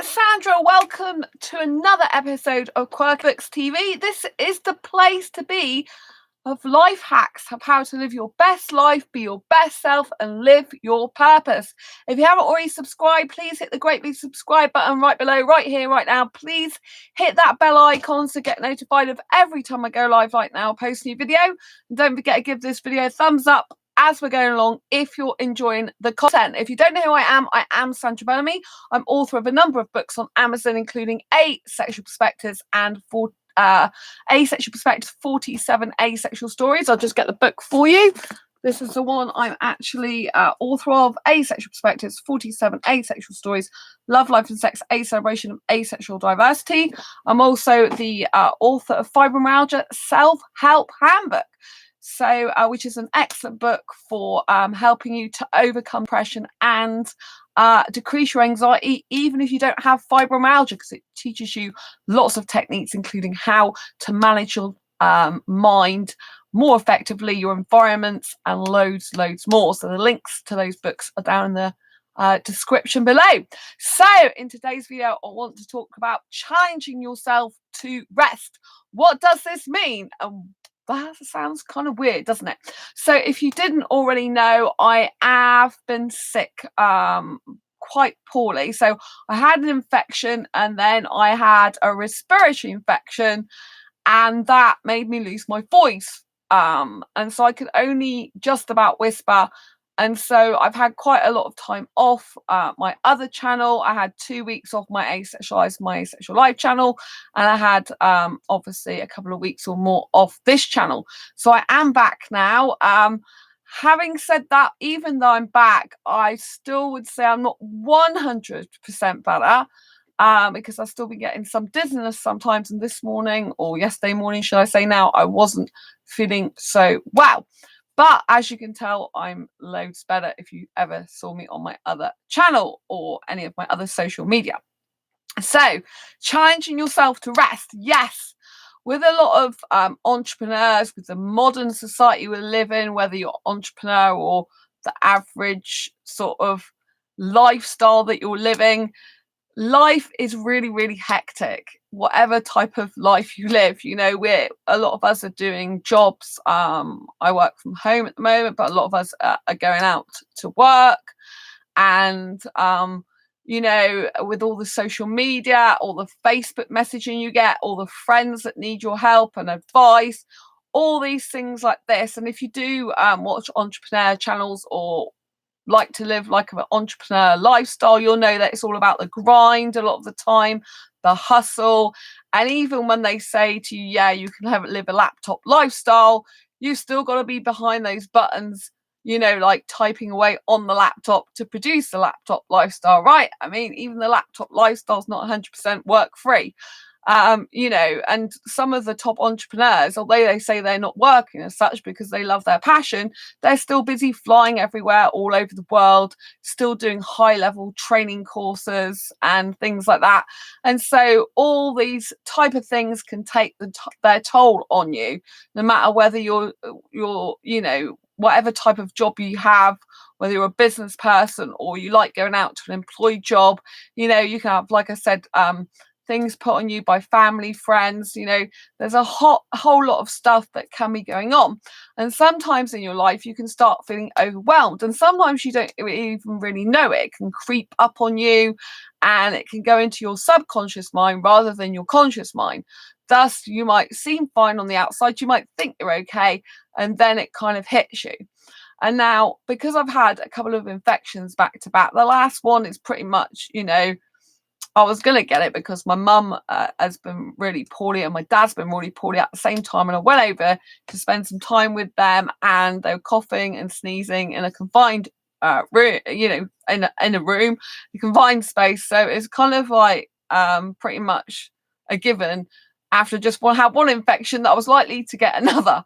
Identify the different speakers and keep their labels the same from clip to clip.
Speaker 1: Sandra. Welcome to another episode of Quirky TV. This is the place to be of life hacks of how to live your best life, be your best self, and live your purpose. If you haven't already subscribed, please hit the great big subscribe button right below, right here, right now. Please hit that bell icon to get notified of every time I go live right now, post a new video. And don't forget to give this video a thumbs up as we're going along if you're enjoying the content. If you don't know who I am Sandra Bellamy. I'm author of a number of books on Amazon, including Asexual Perspectives and Asexual Perspectives, 47 Asexual Stories. I'll just get the book for you. This is the one I'm actually author of, Asexual Perspectives, 47 Asexual Stories, Love, Life and Sex, a celebration of asexual diversity. I'm also the author of Fibromyalgia, SelfHelp Handbook. So, which is an excellent book for helping you to overcome depression and decrease your anxiety, even if you don't have fibromyalgia, because it teaches you lots of techniques, including how to manage your mind more effectively, your environments, and loads more. So the links to those books are down in the description below. So in today's video, I want to talk about challenging yourself to rest. What does this mean? That sounds kind of weird, doesn't it? So if you didn't already know, I have been sick quite poorly. So I had an infection, and then I had a respiratory infection, and that made me lose my voice. And so I could only just about whisper. And so I've had quite a lot of time off my other channel. I had 2 weeks off my Asexual Live channel, and I had obviously a couple of weeks or more off this channel. So I am back now. Having said that, even though I'm back, I still would say I'm not 100% better, because I've still been getting some dizziness sometimes. And this morning, or yesterday morning, should I say now, I wasn't feeling so well. But as you can tell, I'm loads better if you ever saw me on my other channel or any of my other social media. So, challenging yourself to rest. Yes, with a lot of entrepreneurs, with the modern society we live in, whether you're an entrepreneur or the average sort of lifestyle that you're living, life is really hectic. Whatever type of life you live, you know, a lot of us are doing jobs. I work from home at the moment, but a lot of us are going out to work, and you know, with all the social media, all the Facebook messaging you get, all the friends that need your help and advice, all these things like this. And if you do watch entrepreneur channels or like to live like an entrepreneur lifestyle, you'll know that it's all about the grind a lot of the time, the hustle. And even when they say to you, yeah, you can live a laptop lifestyle, you still got to be behind those buttons, you know, like typing away on the laptop to produce the laptop lifestyle, right? I mean, even the laptop lifestyle is not 100% work free. You know, and some of the top entrepreneurs, although they say they're not working as such because they love their passion, they're still busy flying everywhere all over the world, still doing high level training courses and things like that. And so all these type of things can take their toll on you, no matter whether you're you know, whatever type of job you have, whether you're a business person or you like going out to an employed job. You know, you can have, like I said, things put on you by family, friends. You know, there's a whole lot of stuff that can be going on. And sometimes in your life, you can start feeling overwhelmed. And sometimes you don't even really know it. It can creep up on you, and it can go into your subconscious mind rather than your conscious mind. Thus, you might seem fine on the outside. You might think you're okay, and then it kind of hits you. And now, because I've had a couple of infections back to back, the last one is pretty much, you know, I was going to get it because my mum has been really poorly and my dad's been really poorly at the same time. And I went over to spend some time with them, and they were coughing and sneezing in a confined room, you know, in a room, a confined space. So it's kind of like pretty much a given after just one infection that I was likely to get another.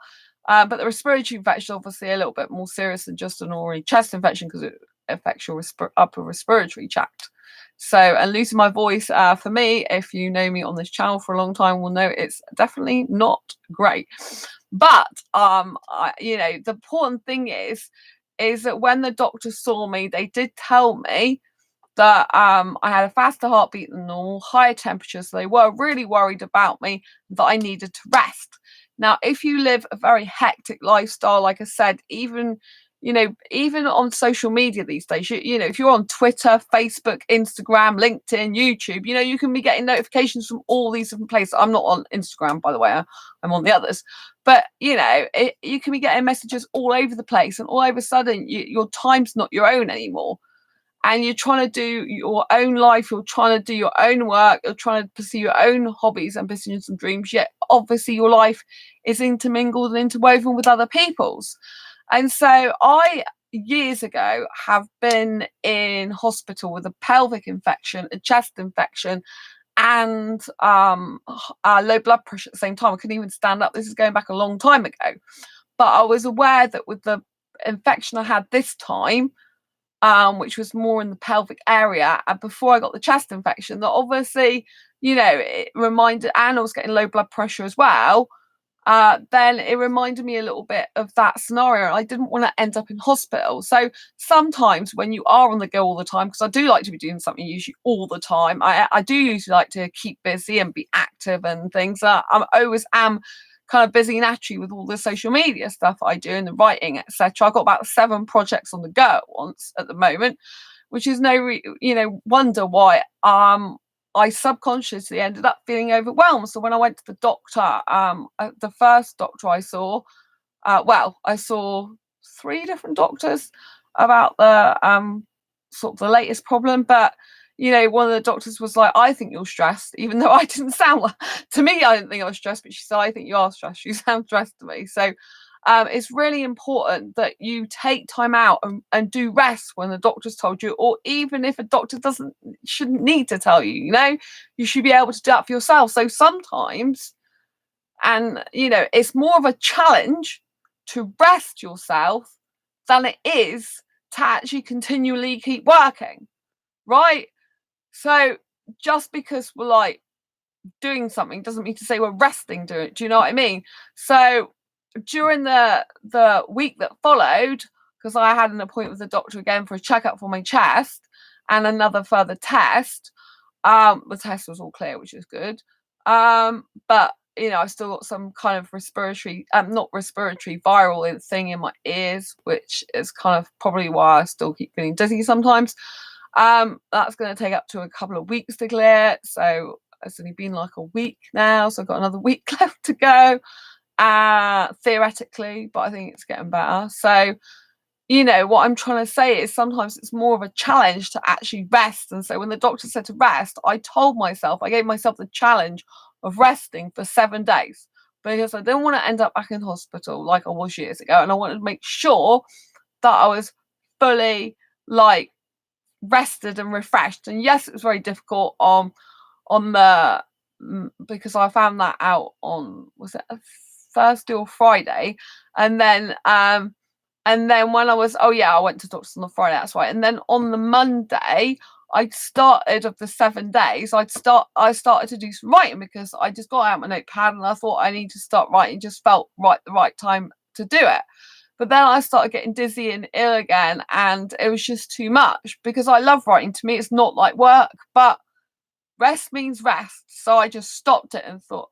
Speaker 1: But the respiratory infection is obviously a little bit more serious than just an ordinary chest infection because it affects your upper respiratory tract. So, and losing my voice, for me, if you know me on this channel for a long time, will know it's definitely not great. But, you know, the important thing is that when the doctor saw me, they did tell me that I had a faster heartbeat than normal, higher temperatures. So they were really worried about me, that I needed to rest. Now, if you live a very hectic lifestyle, like I said, even even on social media these days, if you're on Twitter, Facebook, Instagram, LinkedIn, YouTube, you can be getting notifications from all these different places. I'm not on Instagram, by the way, I'm on the others. But you can be getting messages all over the place, and all of a sudden your time's not your own anymore, and you're trying to do your own life, you're trying to do your own work, you're trying to pursue your own hobbies, ambitions and dreams, yet obviously your life is intermingled and interwoven with other people's. And so I, years ago, have been in hospital with a pelvic infection, a chest infection, and low blood pressure at the same time. I couldn't even stand up. This is going back a long time ago. But I was aware that with the infection I had this time, which was more in the pelvic area, and before I got the chest infection, that obviously, it reminded, and I was getting low blood pressure as well, then it reminded me a little bit of that scenario. I didn't want to end up in hospital. So sometimes when you are on the go all the time, because I do like to be doing something usually all the time, I do usually like to keep busy and be active and things. I always am kind of busy naturally with all the social media stuff I do and the writing, etc. I've got about 7 projects on the go at once at the moment, which is no wonder why I subconsciously ended up feeling overwhelmed. So when I went to the doctor, the first doctor I saw, I saw 3 different doctors about the sort of the latest problem. But one of the doctors was like, "I think you're stressed," even though I didn't sound like, to me, I didn't think I was stressed, but she said, "I think you are stressed. You sound stressed to me." So it's really important that you take time out and do rest when the doctor's told you, or even if a doctor shouldn't need to tell you, you should be able to do that for yourself. So sometimes, and it's more of a challenge to rest yourself than it is to actually continually keep working, right? So just because we're like doing something doesn't mean to say we're resting doing it. Do you know what I mean? So during the week that followed, because I had an appointment with the doctor again for a checkup for my chest and another further test, the test was all clear, which is good. But I still got some kind of respiratory, not respiratory, viral thing in my ears, which is kind of probably why I still keep feeling dizzy sometimes. That's going to take up to a couple of weeks to clear. So it's only been like a week now, so I've got another week left to go, theoretically, but I think it's getting better. So what I'm trying to say is sometimes it's more of a challenge to actually rest. And so when the doctor said to rest, I gave myself the challenge of resting for 7 days, because I didn't want to end up back in hospital like I was years ago, and I wanted to make sure that I was fully like rested and refreshed. And yes, it was very difficult on the because I found that out on, was it a Thursday or Friday, and then when I went to doctors on the Friday, that's right. And then on the Monday, I started of the 7 days, I started to do some writing, because I just got out my notepad and I thought I need to start writing. Just felt the right time to do it. But then I started getting dizzy and ill again, and it was just too much, because I love writing. To me, it's not like work, but rest means rest. So I just stopped it and thought,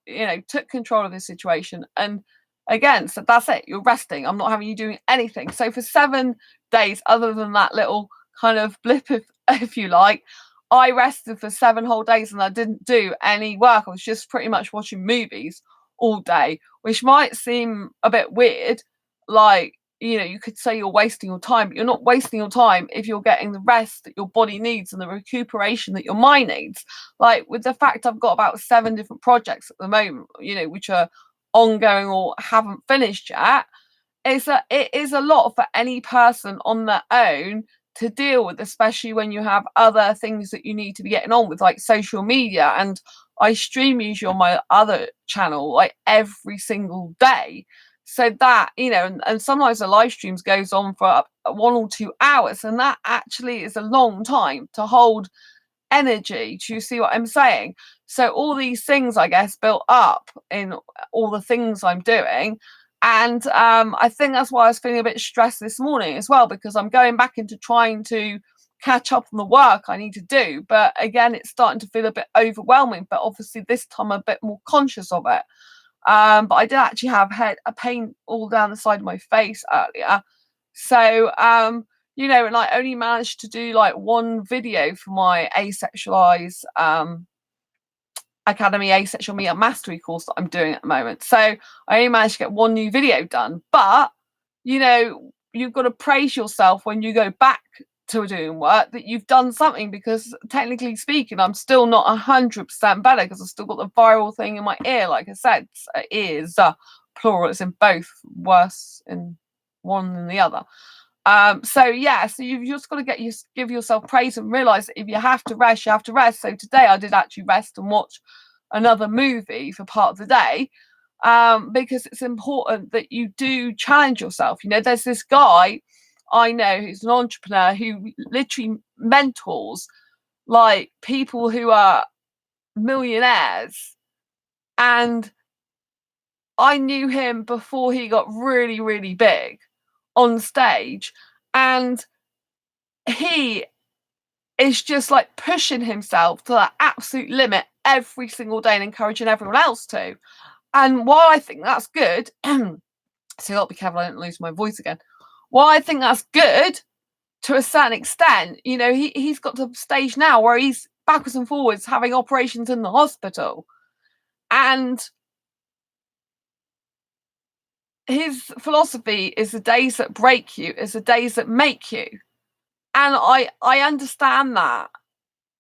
Speaker 1: took control of the situation. And again, so that's it. You're resting. I'm not having you doing anything. So for 7 days, other than that little kind of blip, if you like, I rested for 7 whole days, and I didn't do any work. I was just pretty much watching movies all day, which might seem a bit weird. Like, you could say you're wasting your time, but you're not wasting your time if you're getting the rest that your body needs and the recuperation that your mind needs. Like with the fact I've got about 7 different projects at the moment, which are ongoing or haven't finished yet, it is a lot for any person on their own to deal with, especially when you have other things that you need to be getting on with, like social media. And I stream usually on my other channel like every single day. So that, and sometimes the live streams goes on for 1 or 2 hours, and that actually is a long time to hold energy. Do you see what I'm saying? So all these things, I guess, built up in all the things I'm doing. And I think that's why I was feeling a bit stressed this morning as well, because I'm going back into trying to catch up on the work I need to do. But again, it's starting to feel a bit overwhelming. But obviously this time I'm a bit more conscious of it. But I did actually have a pain all down the side of my face earlier. So, you know, and I only managed to do like one video for my asexualized Academy Asexual Meetup Mastery course that I'm doing at the moment. So I only managed to get one new video done. But, you know, you've got to praise yourself when you go back to doing work that you've done something, because technically speaking, I'm still not 100% better because I've still got the viral thing in my ear. Like I said, ears, plural, it's in both, worse in one than the other. So yeah, so you've just got to give yourself praise and realize that if you have to rest, you have to rest. So today I did actually rest and watch another movie for part of the day, because it's important that you do challenge yourself. You know, there's this guy I know who's an entrepreneur who literally mentors like people who are millionaires, and I knew him before he got really, really big on stage, and he is just like pushing himself to that absolute limit every single day and encouraging everyone else to. And while I think that's good, so I'll be careful I don't lose my voice again. While I think that's good to a certain extent, you know, he's got to a stage now where he's backwards and forwards having operations in the hospital, and his philosophy is the days that break you is the days that make you. And I understand that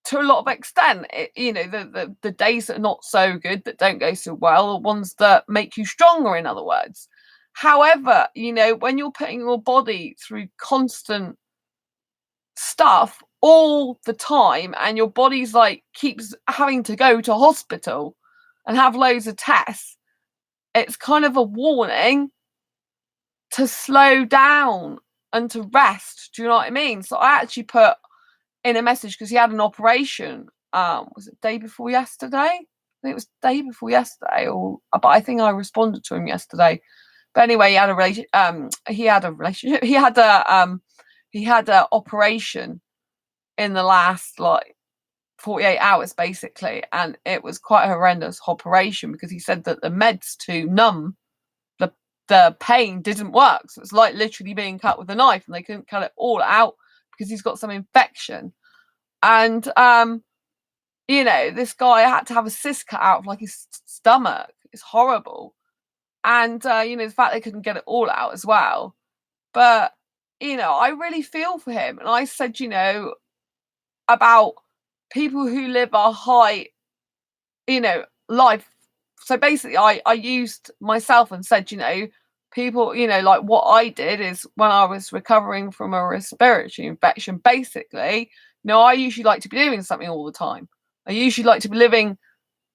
Speaker 1: to a lot of extent. You know, the days that are not so good, that don't go so well, are ones that make you stronger, in other words. However, you know, when you're putting your body through constant stuff all the time, and your body's like keeps having to go to hospital and have loads of tests, it's kind of a warning to slow down and to rest. Do you know what I mean? So I actually put in a message, because he had an operation. Was it day before yesterday? I think it was day before yesterday, but I think I responded to him yesterday. But anyway, he had a relationship. He had a operation in the last like 48 hours basically, and it was quite a horrendous operation because he said that the meds to numb the pain didn't work. So it's like literally being cut with a knife, and they couldn't cut it all out because he's got some infection. And you know, this guy had to have a cyst cut out of like his stomach. It's horrible. And you know, the fact they couldn't get it all out as well. But you know, I really feel for him. And I said, you know, about people who live a high, you know, life. So basically I used myself and said, you know, people, you know, like what I did is when I was recovering from a respiratory infection, basically, you know, I usually like to be doing something all the time. I usually like to be living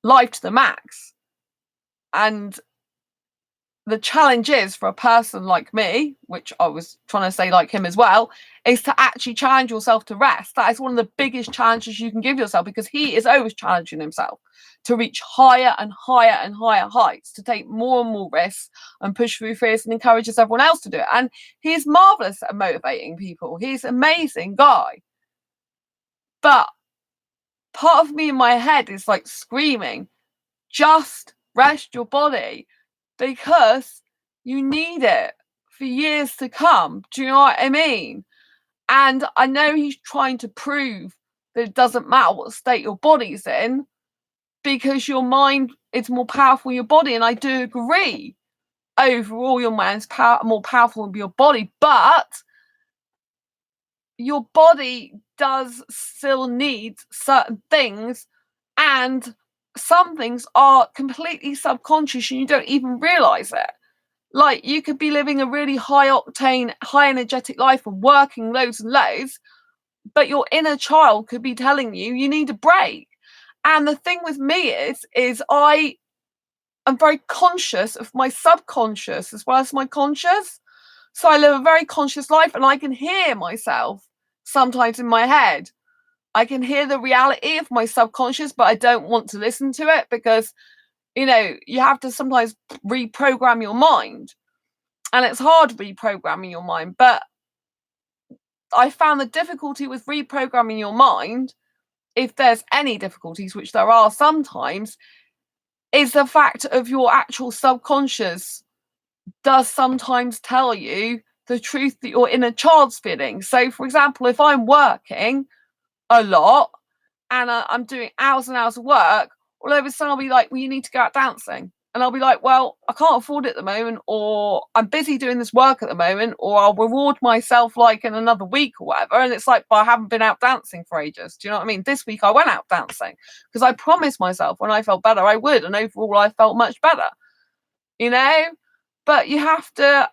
Speaker 1: life to the max. And the challenge is for a person like me, which I was trying to say like him as well, is to actually challenge yourself to rest. That is one of the biggest challenges you can give yourself, because he is always challenging himself to reach higher and higher and higher heights, to take more and more risks and push through fears, and encourages everyone else to do it. And he's marvelous at motivating people. He's an amazing guy. But part of me in my head is like screaming, just rest your body, because you need it for years to come. Do you know what I mean? And I know he's trying to prove that it doesn't matter what state your body's in, because your mind is more powerful than your body. And I do agree, overall your mind's more powerful than your body, but your body does still need certain things, and some things are completely subconscious and you don't even realize it. Like, you could be living a really high octane, high energetic life and working loads and loads, but your inner child could be telling you you need a break. And the thing with me is I am very conscious of my subconscious as well as my conscious. So I live a very conscious life, and I can hear myself sometimes in my head. I can hear the reality of my subconscious, but I don't want to listen to it, because, you know, you have to sometimes reprogram your mind. And it's hard reprogramming your mind. But I found the difficulty with reprogramming your mind, if there's any difficulties, which there are sometimes, is the fact of your actual subconscious does sometimes tell you the truth that your inner child's feeling. So, for example, if I'm working a lot and I'm doing hours and hours of work, all of a sudden I'll be like, well, you need to go out dancing. And I'll be like, well, I can't afford it at the moment, or I'm busy doing this work at the moment, or I'll reward myself like in another week or whatever. And it's like, but I haven't been out dancing for ages. Do you know what I mean? This week I went out dancing because I promised myself when I felt better, I would. And overall, I felt much better, you know? But you have to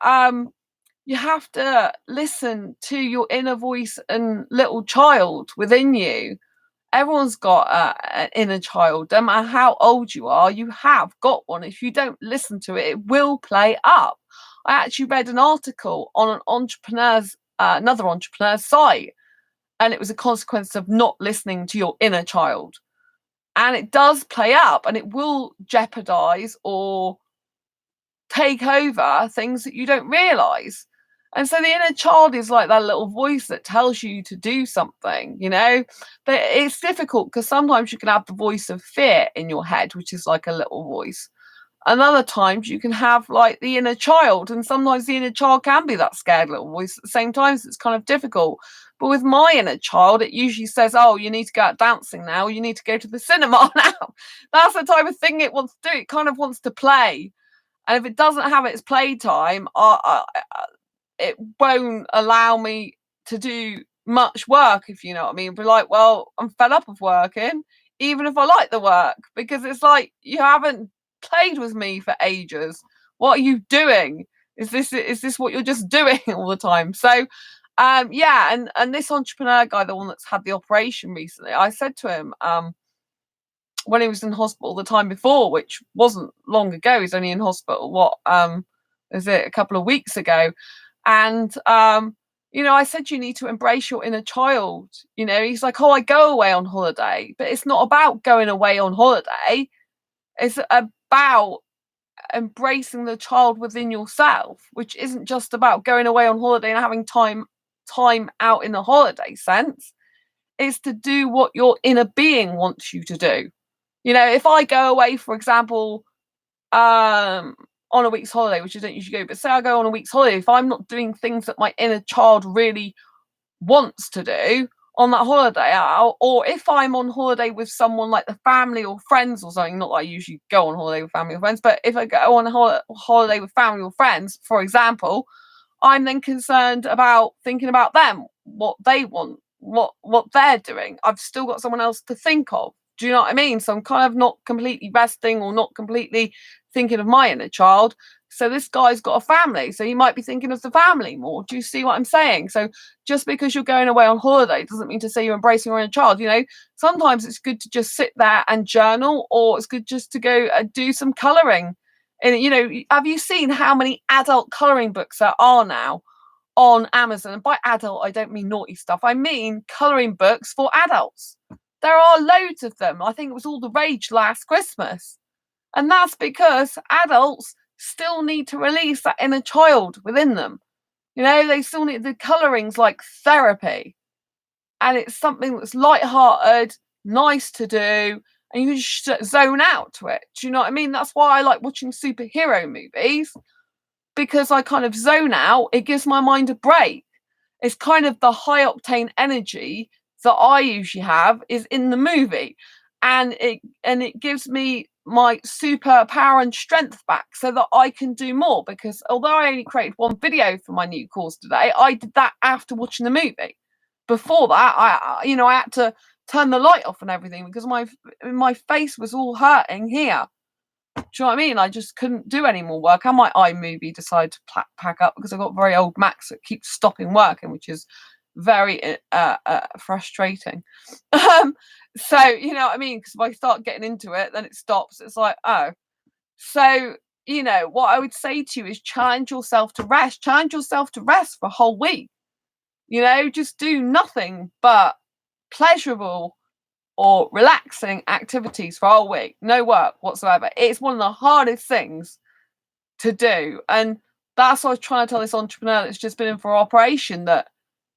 Speaker 1: listen to your inner voice and little child within you. Everyone's got an inner child. No matter how old you are, you have got one. If you don't listen to it, it will play up. I actually read an article on another entrepreneur's site, and it was a consequence of not listening to your inner child. And it does play up, and it will jeopardize or take over things that you don't realize. And so the inner child is like that little voice that tells you to do something, you know. But it's difficult because sometimes you can have the voice of fear in your head, which is like a little voice. And other times you can have like the inner child, and sometimes the inner child can be that scared little voice at the same time. So it's kind of difficult. But with my inner child, it usually says, oh, you need to go out dancing now. You need to go to the cinema now. That's the type of thing it wants to do. It kind of wants to play. And if it doesn't have its playtime, it won't allow me to do much work, if you know what I mean. Be like, well, I'm fed up of working, even if I like the work, because it's like, you haven't played with me for ages. What are you doing? Is this what you're just doing all the time? So yeah, and this entrepreneur guy, the one that's had the operation recently, I said to him, when he was in hospital the time before, which wasn't long ago, he's only in hospital, is it a couple of weeks ago? And you know, I said, you need to embrace your inner child. You know, he's like, oh, I go away on holiday. But it's not about going away on holiday. It's about embracing the child within yourself, which isn't just about going away on holiday and having time out in the holiday sense. It's to do what your inner being wants you to do. You know, if I go away, for example, on a week's holiday, which I don't usually go, but say I go on a week's holiday, if I'm not doing things that my inner child really wants to do on that holiday, or if I'm on holiday with someone like the family or friends or something, not that I usually go on holiday with family or friends, but if I go on a holiday with family or friends, for example, I'm then concerned about thinking about them, what they want, what they're doing. I've still got someone else to think of. Do you know what I mean? So I'm kind of not completely resting or not completely thinking of my inner child. So this guy's got a family, so he might be thinking of the family more. Do you see what I'm saying? So just because you're going away on holiday doesn't mean to say you're embracing your inner child. You know, sometimes it's good to just sit there and journal, or it's good just to go and do some colouring. And, you know, have you seen how many adult colouring books there are now on Amazon? And by adult, I don't mean naughty stuff. I mean colouring books for adults. There are loads of them. I think it was all the rage last Christmas. And that's because adults still need to release that inner child within them. You know, they still need the coloring's like therapy. And it's something that's light-hearted, nice to do, and you just zone out to it. Do you know what I mean? That's why I like watching superhero movies, because I kind of zone out. It gives my mind a break. It's kind of the high octane energy that I usually have is in the movie, and it gives me my super power and strength back so that I can do more. Because although I only created one video for my new course today, I did that after watching the movie. Before that, I had to turn the light off and everything because my face was all hurting here. Do you know what I mean? I just couldn't do any more work. And my iMovie decided to pack up because I got very old Macs that keep stopping working, which is very frustrating. So, you know what I mean? Because if I start getting into it, then it stops. It's like, oh. So, you know, what I would say to you is challenge yourself to rest. Challenge yourself to rest for a whole week. You know, just do nothing but pleasurable or relaxing activities for a whole week. No work whatsoever. It's one of the hardest things to do. And that's what I was trying to tell this entrepreneur that's just been in for operation, that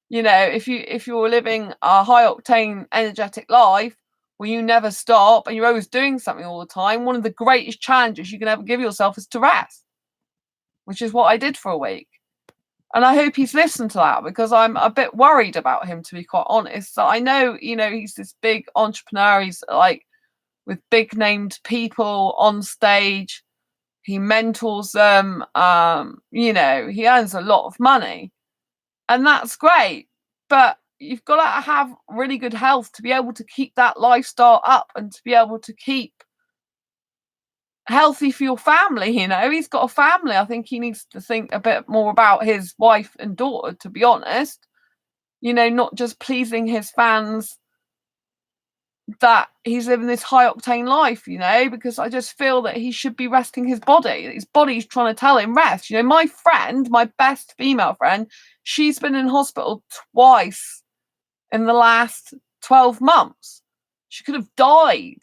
Speaker 1: if you're living a high octane, energetic life where you never stop and you're always doing something all the time, one of the greatest challenges you can ever give yourself is to rest, which is what I did for a week. And I hope he's listened to that, because I'm a bit worried about him, to be quite honest. So I know, he's this big entrepreneur. He's like with big named people on stage. He mentors them. He earns a lot of money. And that's great. But you've got to have really good health to be able to keep that lifestyle up and to be able to keep healthy for your family. He's got a family. I think he needs to think a bit more about his wife and daughter, to be honest. Not just pleasing his fans, that he's living this high octane life, because I just feel that he should be resting his body. His body's trying to tell him rest. My friend, my best female friend, she's been in hospital twice in the last 12 months. She could have died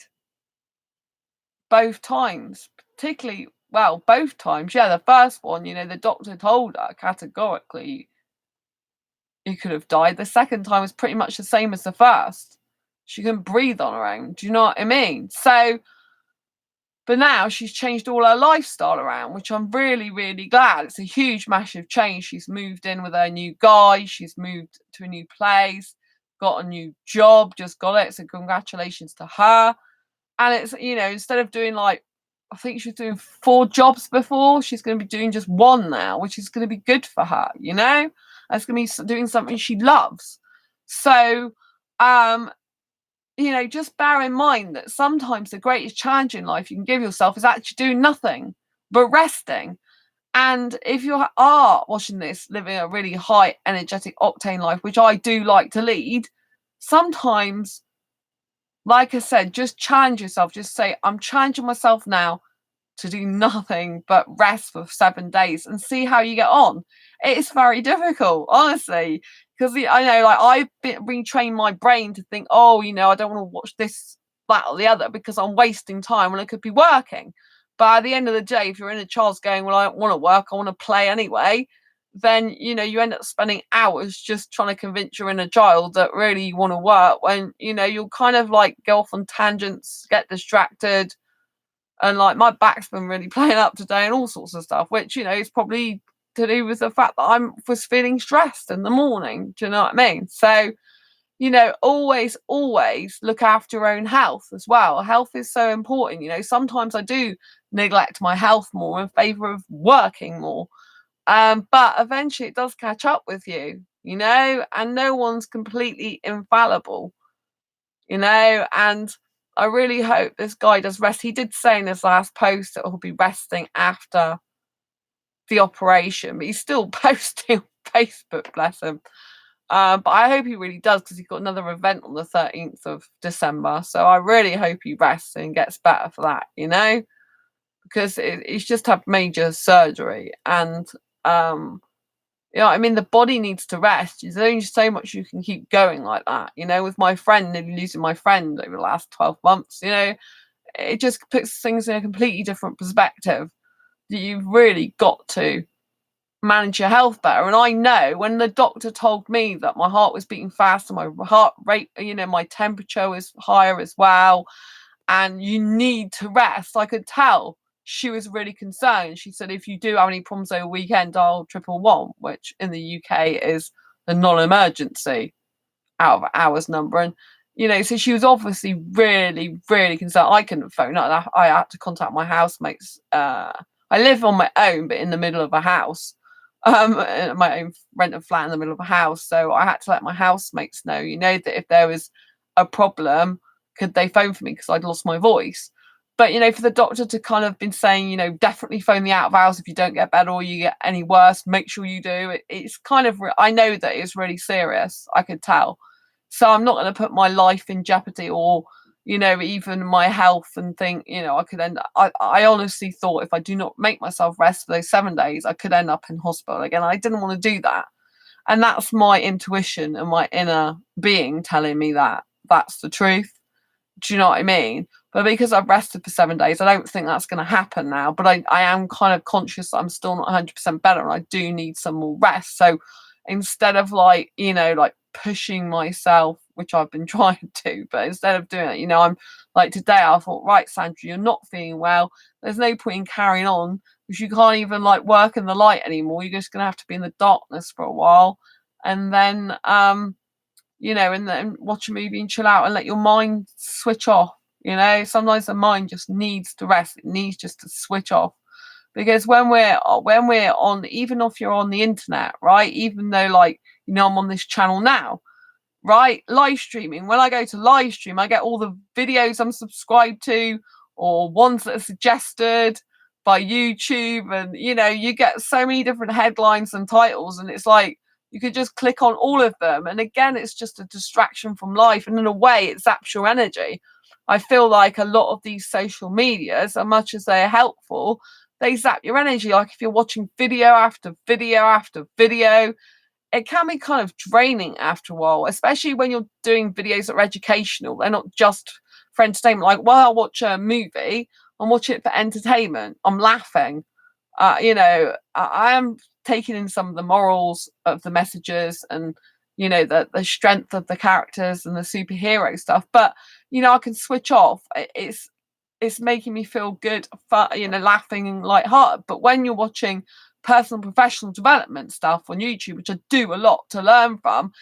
Speaker 1: both times, particularly, well, both times. Yeah, the first one, the doctor told her categorically you could have died. The second time was pretty much the same as the first. She couldn't breathe on her own. Do you know what I mean? So, but now she's changed all her lifestyle around, which I'm really, really glad. It's a huge, massive change. She's moved in with her new guy. She's moved to a new place, got a new job, just got it. So congratulations to her. And it's, instead of doing I think she was doing 4 jobs before, she's going to be doing just 1 now, which is going to be good for her, It's going to be doing something she loves. So, just bear in mind that sometimes the greatest challenge in life you can give yourself is actually doing nothing but resting. And if you are watching this, living a really high energetic octane life, which I do like to lead, sometimes, like I said, just challenge yourself. Just say, I'm challenging myself now to do nothing but rest for 7 days and see how you get on. It's very difficult, honestly, because I know, I've retrained my brain to think, I don't want to watch this, that, or the other, because I'm wasting time when I could be working. But at the end of the day, if your inner child's going, well, I don't want to work, I want to play anyway, then you end up spending hours just trying to convince your inner child that really you want to work, when you'll kind of go off on tangents, get distracted. And my back's been really playing up today and all sorts of stuff, which is probably to do with the fact that I was feeling stressed in the morning. Do you know what I mean? So always look after your own health as well. Health is so important. Sometimes I do neglect my health more in favor of working more, but eventually it does catch up with you, and no one's completely infallible, and I really hope this guy does rest. He did say in his last post that he'll be resting after the operation, but he's still posting on Facebook, bless him. But I hope he really does, because he's got another event on the 13th of December. So I really hope he rests and gets better for that, because he's just had major surgery. And, the body needs to rest. There's only so much you can keep going like that. With my friend, nearly losing my friend over the last 12 months, it just puts things in a completely different perspective. You've really got to manage your health better. And I know when the doctor told me that my heart was beating faster, my heart rate, my temperature was higher as well, and you need to rest, I could tell she was really concerned. She said, if you do have any problems over weekend, dial 111, which in the UK is the non-emergency out of hours number. And so she was obviously really, really concerned. I couldn't phone up. I had to contact my housemates. I live on my own, but in the middle of a house, my own rented flat in the middle of a house. So I had to let my housemates know, that if there was a problem, could they phone for me, because I'd lost my voice. But, for the doctor to kind of been saying, definitely phone the out of hours if you don't get better or you get any worse, make sure you do. It's kind of, I know that it's really serious. I could tell. So I'm not going to put my life in jeopardy, or, even my health, and think, I could end up, I honestly thought if I do not make myself rest for those 7 days, I could end up in hospital again. I didn't want to do that. And that's my intuition and my inner being telling me that that's the truth. Do you know what I mean? But because I've rested for 7 days, I don't think that's going to happen now. But I am kind of conscious that I'm still not 100% better, and I do need some more rest. So instead of like, like pushing myself, which I've been trying to, but instead of doing it, I'm like, today I thought, right, Sandra, you're not feeling well. There's no point in carrying on because you can't even like work in the light anymore. You're just going to have to be in the darkness for a while. And then, and then watch a movie and chill out and let your mind switch off. Sometimes the mind just needs to rest. It needs just to switch off. Because when we're on, even if you're on the internet, right, even though like, I'm on this channel now, right, live streaming, when I go to live stream, I get all the videos I'm subscribed to or ones that are suggested by YouTube, and you get so many different headlines and titles, and it's like you could just click on all of them, and again it's just a distraction from life, and in a way it zaps your energy. I feel like a lot of these social medias, as much as they're helpful, they zap your energy. Like if you're watching video after video after video, it can be kind of draining after a while, especially when you're doing videos that are educational. They're not just for entertainment. Like while I watch a movie, I'm watching it for entertainment. I'm laughing. I am taking in some of the morals of the messages and, the strength of the characters and the superhero stuff. But, I can switch off. It's making me feel good, laughing and lighthearted. But when you're watching personal professional development stuff on YouTube, which I do a lot to learn from,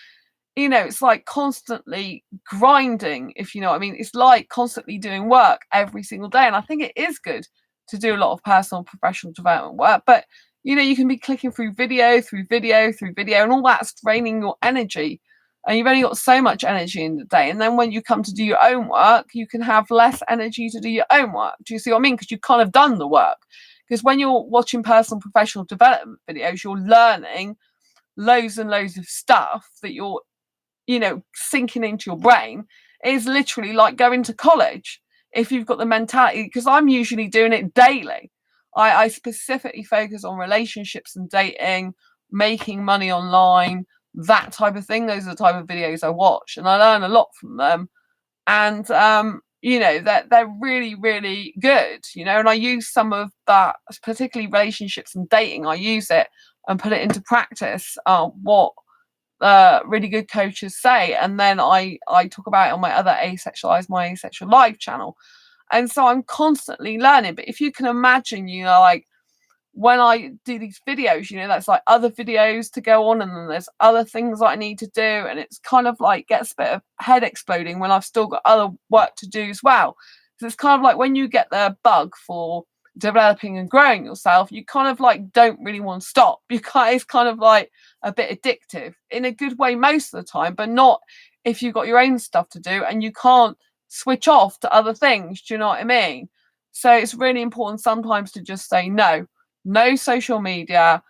Speaker 1: it's like constantly grinding, if you know what I mean. It's like constantly doing work every single day. And I think it is good to do a lot of personal professional development work. But, you can be clicking through video, and all that's draining your energy. And you've only got so much energy in the day. And then when you come to do your own work, you can have less energy to do your own work. Do you see what I mean? Because you've kind of done the work. Because when you're watching personal professional development videos, you're learning loads and loads of stuff that you're, sinking into your brain. It is literally like going to college if you've got the mentality, because I'm usually doing it daily. I specifically focus on relationships and dating, making money online, that type of thing. Those are the type of videos I watch, and I learn a lot from them. And they're really, really good, and I use some of that, particularly relationships and dating. I use it and put it into practice, what really good coaches say, and then I talk about it on my other my asexual live channel. And so I'm constantly learning. But if you can imagine, like when I do these videos, that's like other videos to go on, and then there's other things that I need to do, and it's kind of like gets a bit of head exploding when I've still got other work to do as well. So it's kind of like when you get the bug for developing and growing yourself, you kind of like don't really want to stop. It's kind of like a bit addictive in a good way most of the time, but not if you've got your own stuff to do and you can't switch off to other things. Do you know what I mean? So it's really important sometimes to just say no social media.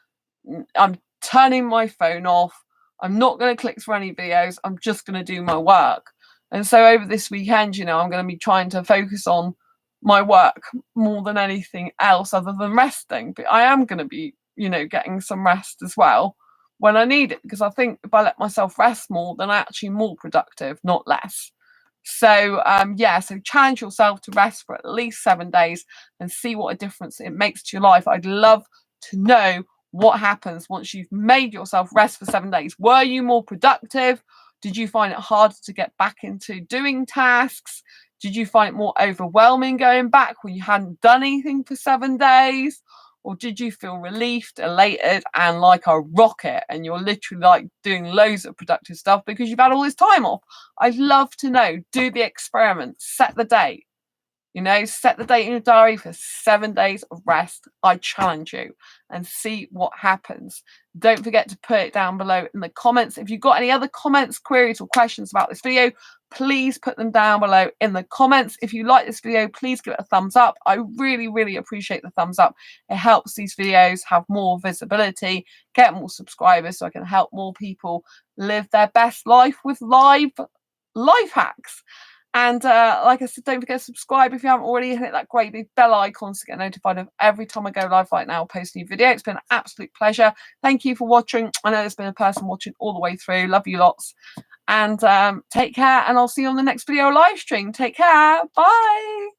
Speaker 1: I'm turning my phone off. I'm not going to click through any videos. I'm just going to do my work. And so over this weekend, I'm going to be trying to focus on my work more than anything else other than resting. But I am going to be, getting some rest as well when I need it, because I think if I let myself rest more, then I'm actually more productive, not less. So so challenge yourself to rest for at least 7 days and see what a difference it makes to your life. I'd love to know what happens once you've made yourself rest for 7 days. Were you more productive? Did you find it harder to get back into doing tasks? Did you find it more overwhelming going back when you hadn't done anything for 7 days? Or did you feel relieved, elated, and like a rocket, and you're literally like doing loads of productive stuff because you've had all this time off? I'd love to know. Do the experiment. Set the date. Set the date in your diary for 7 days of rest. I challenge you, and see what happens. Don't forget to put it down below in the comments. If you've got any other comments, queries, or questions about this video, please put them down below in the comments. If you like this video, please give it a thumbs up. I really, really appreciate the thumbs up. It helps these videos have more visibility, get more subscribers, so I can help more people live their best life with life hacks. And like I said, don't forget to subscribe if you haven't already. Hit that great big bell icon to get notified of every time I go live right now, post a new video. It's been an absolute pleasure. Thank you for watching. I know there's been a person watching all the way through. Love you lots. And take care. And I'll see you on the next video live stream. Take care. Bye.